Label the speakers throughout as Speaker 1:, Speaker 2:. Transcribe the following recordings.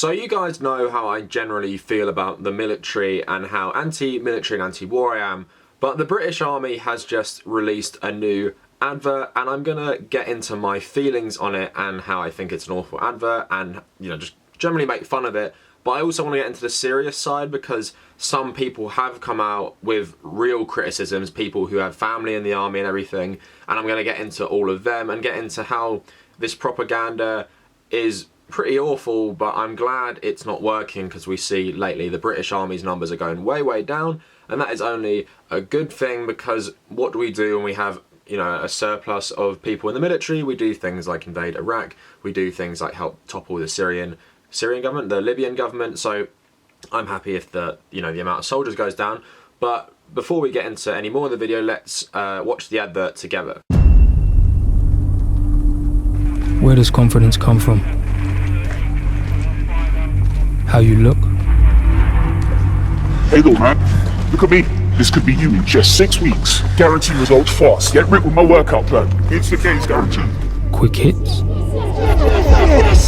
Speaker 1: So you guys know how I generally feel about the military and how anti-military and anti-war I am, but the British Army has just released a new advert, and I'm gonna get into my feelings on it and how I think it's an awful advert and, you know, just generally make fun of it. But I also want to get into the serious side because some people have come out with real criticisms, people who have family in the army and everything, and I'm going to get into all of them and get into how this propaganda is pretty awful, but I'm glad it's not working because we see lately the British Army's numbers are going way down, and that is only a good thing because what do we do when we have, you know, a surplus of people in the military? We do things like invade Iraq, we do things like help topple the Syrian government, the Libyan government, so I'm happy if the amount of soldiers goes down. But before we get into any more of the video, let's watch the advert together.
Speaker 2: Where does confidence come from? How you look?
Speaker 3: Hey though, man, look at me. This could be you in just 6 weeks. Guarantee results fast. Get ripped with my workout plan. It's the case, guaranteed.
Speaker 2: Quick hits?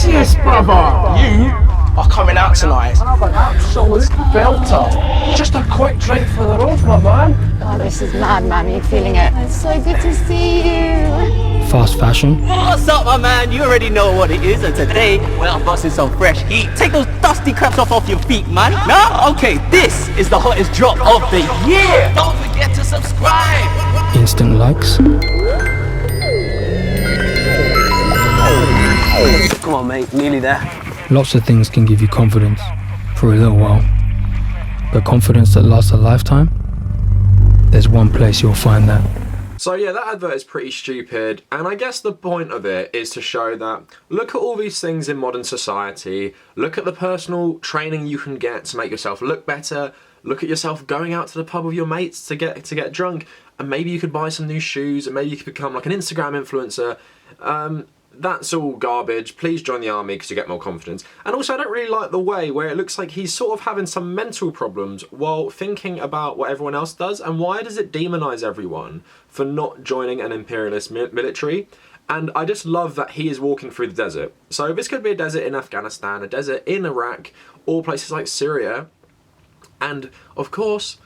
Speaker 4: Yes, brother. You are coming out tonight. I'm an absolute belter. Just a quick drink for the road, my man.
Speaker 5: Oh, this is mad, man. Are you feeling it? It's so good to see you.
Speaker 2: Fast fashion?
Speaker 6: What's up, my man? You already know what it is, and today we're busting some fresh heat. Take those dusty craps off your feet, man. Nah? Okay, this is the hottest drop of the year. Don't forget to subscribe.
Speaker 2: Instant likes?
Speaker 6: Come on, mate. Nearly there.
Speaker 2: Lots of things can give you confidence for a little while, but confidence that lasts a lifetime? There's one place you'll find that.
Speaker 1: So yeah, that advert is pretty stupid, and I guess the point of it is to show that look at all these things in modern society, look at the personal training you can get to make yourself look better, look at yourself going out to the pub with your mates to get drunk, and maybe you could buy some new shoes, and maybe you could become like an Instagram influencer. That's all garbage. Please join the army because you get more confidence. And also I don't really like the way where it looks like he's sort of having some mental problems while thinking about what everyone else does. And why does it demonize everyone for not joining an imperialist military? And I just love that he is walking through the desert. So this could be a desert in Afghanistan, a desert in Iraq, or places like Syria. And of course,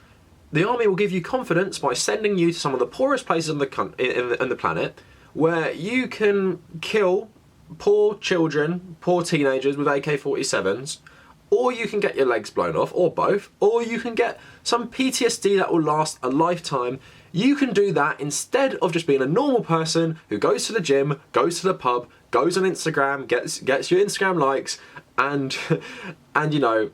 Speaker 1: the army will give you confidence by sending you to some of the poorest places in the planet, where you can kill poor children, poor teenagers with AK-47s, or you can get your legs blown off, or both, or you can get some PTSD that will last a lifetime. You can do that instead of just being a normal person who goes to the gym, goes to the pub, goes on Instagram, gets your Instagram likes, and you know,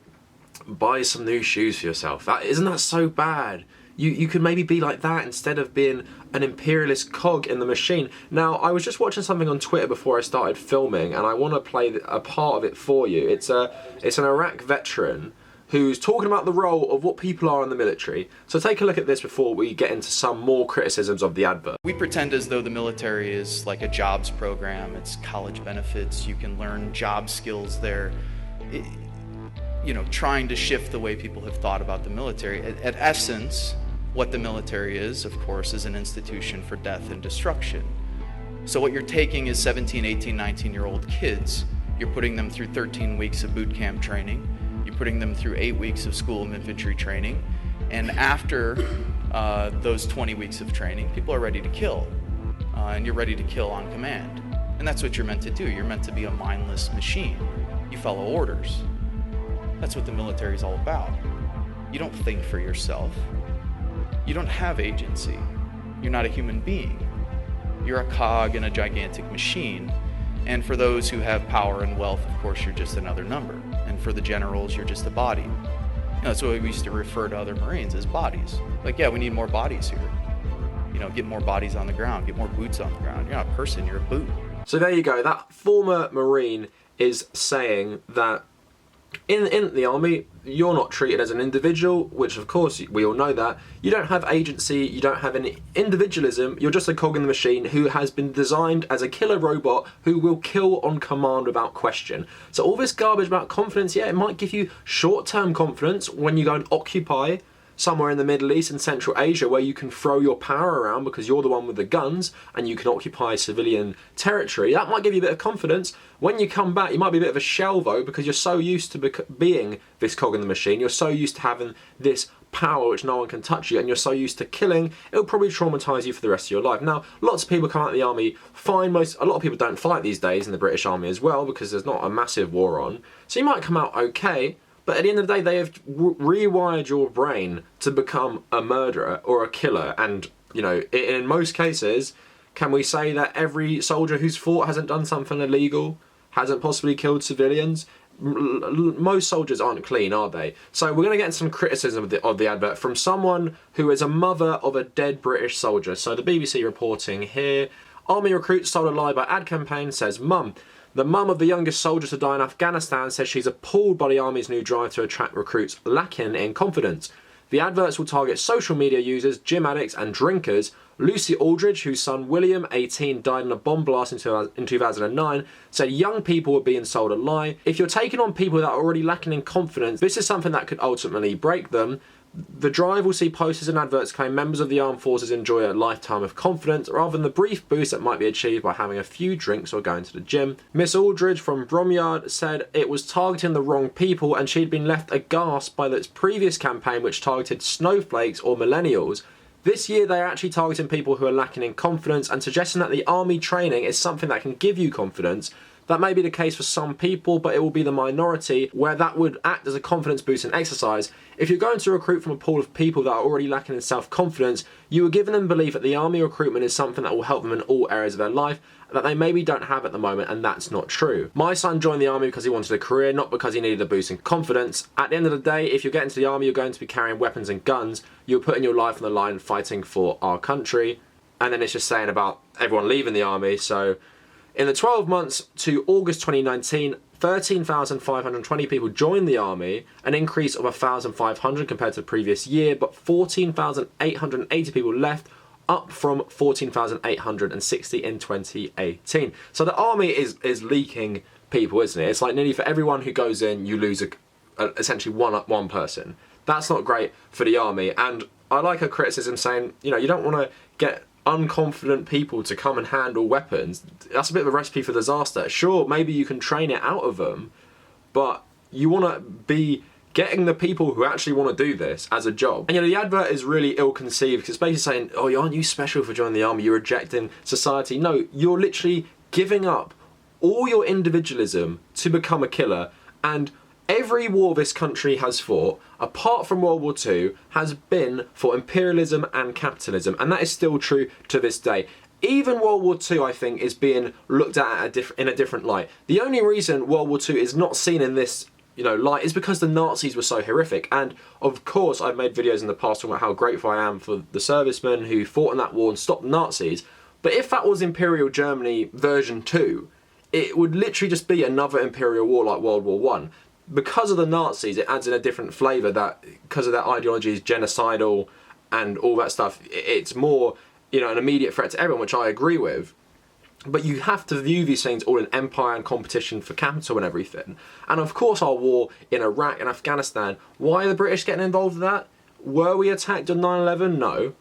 Speaker 1: buys some new shoes for yourself. Isn't that so bad? You could maybe be like that instead of being an imperialist cog in the machine. Now, I was just watching something on Twitter before I started filming, and I want to play a part of it for you. It's an Iraq veteran who's talking about the role of what people are in the military. So take a look at this before we get into some more criticisms of the advert.
Speaker 7: We pretend as though the military is like a jobs program. It's college benefits. You can learn job skills there. You know, trying to shift the way people have thought about the military. At essence, what the military is, of course, is an institution for death and destruction. So what you're taking is 17, 18, 19-year-old kids, you're putting them through 13 weeks of boot camp training, you're putting them through 8 weeks of school of infantry training, and after those 20 weeks of training, people are ready to kill, and you're ready to kill on command. And that's what you're meant to do. You're meant to be a mindless machine. You follow orders. That's what the military is all about. You don't think for yourself. You don't have agency. You're not a human being. You're a cog in a gigantic machine. And for those who have power and wealth, of course, you're just another number. And for the generals, you're just a body. You know, that's what we used to refer to other Marines as bodies. Like, yeah, we need more bodies here. You know, get more bodies on the ground, get more boots on the ground. You're not a person, you're a boot.
Speaker 1: So there you go. That former Marine is saying that in the army, you're not treated as an individual, which of course we all know that. You don't have agency, you don't have any individualism, you're just a cog in the machine who has been designed as a killer robot who will kill on command without question. So all this garbage about confidence, yeah, it might give you short-term confidence when you go and occupy somewhere in the Middle East and Central Asia where you can throw your power around because you're the one with the guns and you can occupy civilian territory, that might give you a bit of confidence. When you come back, you might be a bit of a shell though, because you're so used to being this cog in the machine, you're so used to having this power which no one can touch you, and you're so used to killing, it'll probably traumatise you for the rest of your life. Now, lots of people come out of the army fine. A lot of people don't fight these days in the British Army as well because there's not a massive war on. So you might come out okay, but at the end of the day, they have rewired your brain to become a murderer or a killer. And, you know, in most cases, can we say that every soldier who's fought hasn't done something illegal, hasn't possibly killed civilians? Most soldiers aren't clean, are they? So we're going to get into some criticism of the advert from someone who is a mother of a dead British soldier. So the BBC reporting here, Army recruits told a lie by ad campaign says, Mum. The mum of the youngest soldier to die in Afghanistan says she's appalled by the Army's new drive to attract recruits lacking in confidence. The adverts will target social media users, gym addicts and drinkers. Lucy Aldridge, whose son William, 18, died in a bomb blast in 2009, said young people were being sold a lie. If you're taking on people that are already lacking in confidence, this is something that could ultimately break them. The drive will see posters and adverts claim members of the armed forces enjoy a lifetime of confidence rather than the brief boost that might be achieved by having a few drinks or going to the gym. Miss Aldridge from Bromyard said it was targeting the wrong people and she'd been left aghast by its previous campaign which targeted snowflakes or millennials. This year they're actually targeting people who are lacking in confidence and suggesting that the army training is something that can give you confidence. That may be the case for some people, but it will be the minority where that would act as a confidence boosting exercise. If you're going to recruit from a pool of people that are already lacking in self-confidence, you are giving them belief that the army recruitment is something that will help them in all areas of their life that they maybe don't have at the moment, and that's not true. My son joined the army because he wanted a career, not because he needed a boost in confidence. At the end of the day, if you're getting to the army, you're going to be carrying weapons and guns. You're putting your life on the line fighting for our country. And then it's just saying about everyone leaving the army, so in the 12 months to August 2019, 13,520 people joined the army, an increase of 1,500 compared to the previous year, but 14,880 people left, up from 14,860 in 2018. So the army is leaking people, isn't it? It's like nearly for everyone who goes in, you lose essentially one person. That's not great for the army. And I like a criticism saying, you know, you don't want to get unconfident people to come and handle weapons. That's a bit of a recipe for disaster. Sure, maybe you can train it out of them, but you want to be getting the people who actually want to do this as a job. And you know, the advert is really ill-conceived because it's basically saying, oh, aren't you special for joining the army? You're rejecting society. No, you're literally giving up all your individualism to become a killer. And every war this country has fought, apart from World War II, has been for imperialism and capitalism, and that is still true to this day. Even World War II, I think, is being looked at in a different light. The only reason World War II is not seen in this, you know, light is because the Nazis were so horrific. And of course, I've made videos in the past talking about how grateful I am for the servicemen who fought in that war and stopped the Nazis. But if that was Imperial Germany version 2, it would literally just be another imperial war like World War I. Because of the Nazis, it adds in a different flavour that, because of their ideology is genocidal and all that stuff, it's more, you know, an immediate threat to everyone, which I agree with. But you have to view these things all in empire and competition for capital and everything. And of course our war in Iraq and Afghanistan, why are the British getting involved in that? Were we attacked on 9/11? No.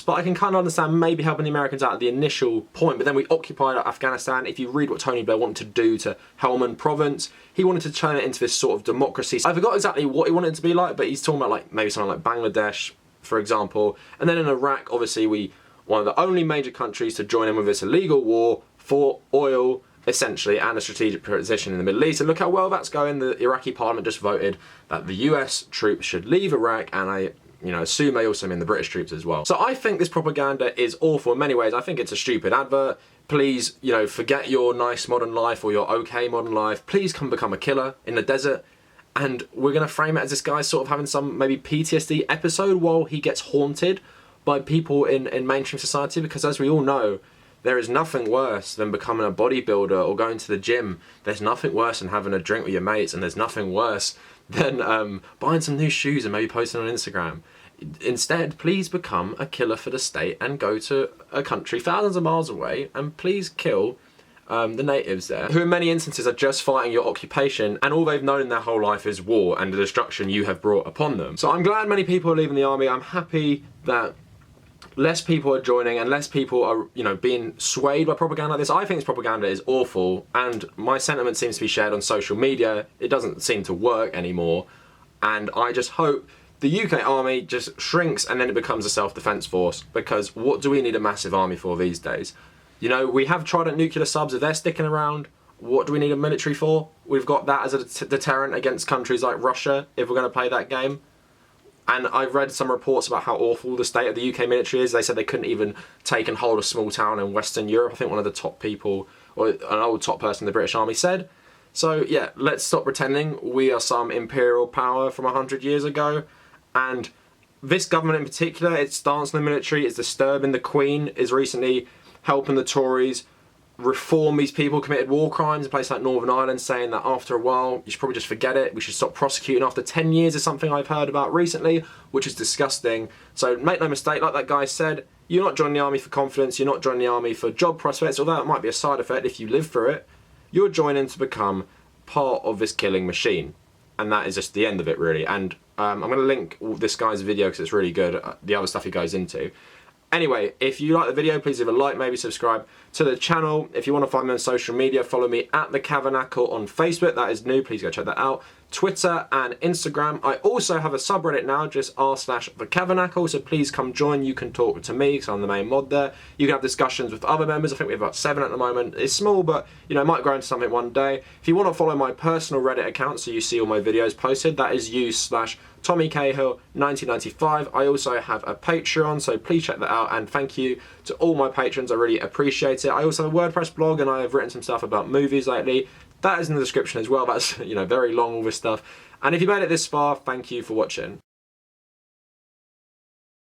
Speaker 1: But I can kind of understand maybe helping the Americans out at the initial point, but then we occupied Afghanistan. If you read what Tony Blair wanted to do to Helmand Province, he wanted to turn it into this sort of democracy. I forgot exactly what he wanted it to be like, but he's talking about like maybe something like Bangladesh, for example. And then in Iraq, obviously, one of the only major countries to join in with this illegal war for oil, essentially, and a strategic position in the Middle East. And look how well that's going. The Iraqi parliament just voted that the US troops should leave Iraq, and I assume they also mean the British troops as well. So I think this propaganda is awful in many ways. I think it's a stupid advert. Please, forget your nice modern life or your okay modern life. Please come become a killer in the desert. And we're going to frame it as this guy's sort of having some maybe PTSD episode while he gets haunted by people in mainstream society. Because as we all know, there is nothing worse than becoming a bodybuilder or going to the gym. There's nothing worse than having a drink with your mates, and there's nothing worse than buying some new shoes and maybe posting on Instagram. Instead, please become a killer for the state and go to a country thousands of miles away and please kill the natives there, who in many instances are just fighting your occupation, and all they've known in their whole life is war and the destruction you have brought upon them. So I'm glad many people are leaving the army. I'm happy that less people are joining and less people are, you know, being swayed by propaganda like this. I think this propaganda is awful, and my sentiment seems to be shared on social media. It doesn't seem to work anymore, and I just hope the UK army just shrinks and then it becomes a self-defense force, because what do we need a massive army for these days? You know, we have Trident nuclear subs. If they're sticking around, what do we need a military for? We've got that as a deterrent against countries like Russia if we're going to play that game. And I've read some reports about how awful the state of the UK military is. They said they couldn't even take and hold a small town in Western Europe. I think one of the top people, or an old top person in the British Army said. So yeah, let's stop pretending we are some imperial power from 100 years ago. And this government in particular, its stance on the military is disturbing. The Queen is recently helping the Tories reform these people who committed war crimes in places like Northern Ireland, saying that after a while you should probably just forget it. We should stop prosecuting after 10 years is something I've heard about recently, which is disgusting. So make no mistake, like that guy said, you're not joining the army for confidence, you're not joining the army for job prospects, although it might be a side effect if you live through it. You're joining to become part of this killing machine. And that is just the end of it, really. And I'm going to link this guy's video because it's really good, the other stuff he goes into. Anyway, if you like the video, please leave a like, maybe subscribe to the channel. If you want to find me on social media, follow me at The Cavernacle on Facebook. That is new, please go check that out. Twitter and Instagram. I also have a subreddit now, just r/The Cavernacle, so please come join. You can talk to me, because I'm the main mod there. You can have discussions with other members. I think we have about 7 at the moment. It's small, but you know, it might grow into something one day. If you want to follow my personal Reddit account so you see all my videos posted, that is u/TommyCahill1995. I also have a Patreon, so please check that out, and thank you to all my patrons. I really appreciate it. I also have a WordPress blog, and I have written some stuff about movies lately. That is in the description as well. That's, you know, very long, all this stuff. And if you made it this far, thank you for watching.